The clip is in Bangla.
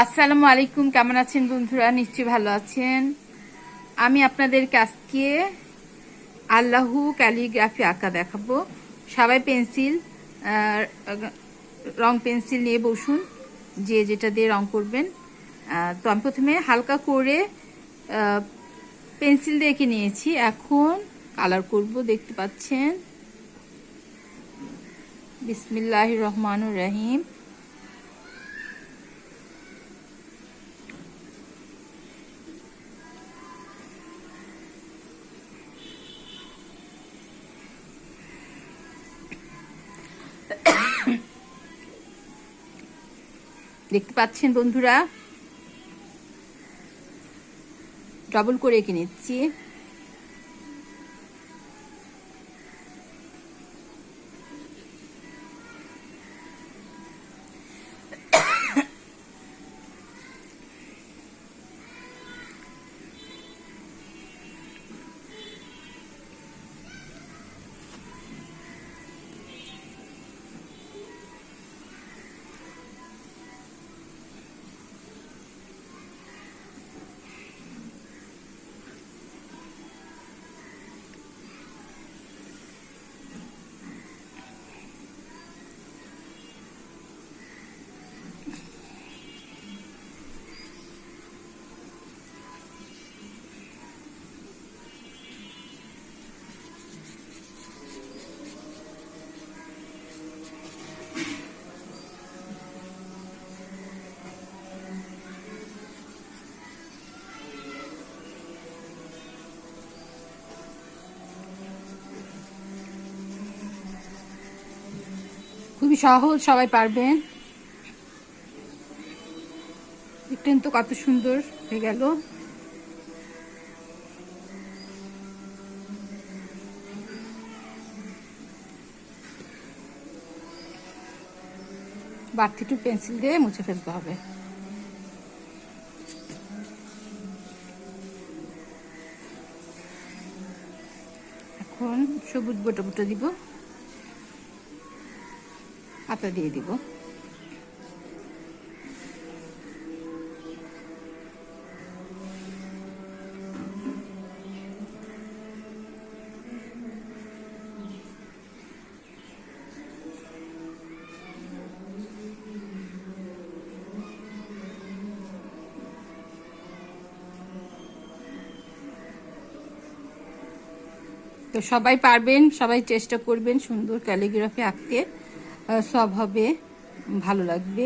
আসসালামু আলাইকুম। কেমন আছেন বন্ধুরা? নিশ্চয়ই ভালো আছেন। আমি আপনাদেরকে আজকে আল্লাহু ক্যালিগ্রাফি আঁকা দেখাবো। সবাই পেন্সিল, রং পেন্সিল নিয়ে বসুন, যে যেটা দিয়ে রং করবেন। তো আমি প্রথমে হালকা করে পেন্সিল দিয়ে এঁকে নিয়েছি। এখন কালার করব, দেখতে পাচ্ছেন। বিসমিল্লাহির রহমানির রহিম। দেখতে পাচ্ছেন বন্ধুরা, ডবল করে এঁকে নিচ্ছি। খুবই সহজ, সবাই পারবেন। দেখলেন তো কত সুন্দর হয়ে গেল। বাড়তি একটু পেন্সিল দিয়ে মুছে ফেলতে হবে। এখন সবুজ বোটা বোটা দিব, পাতা দিয়ে দিব। তো সবাই পারবেন, সবাই চেষ্টা করবেন সুন্দর ক্যালিগ্রাফি আঁকতে। সব হবে, ভালো লাগবে।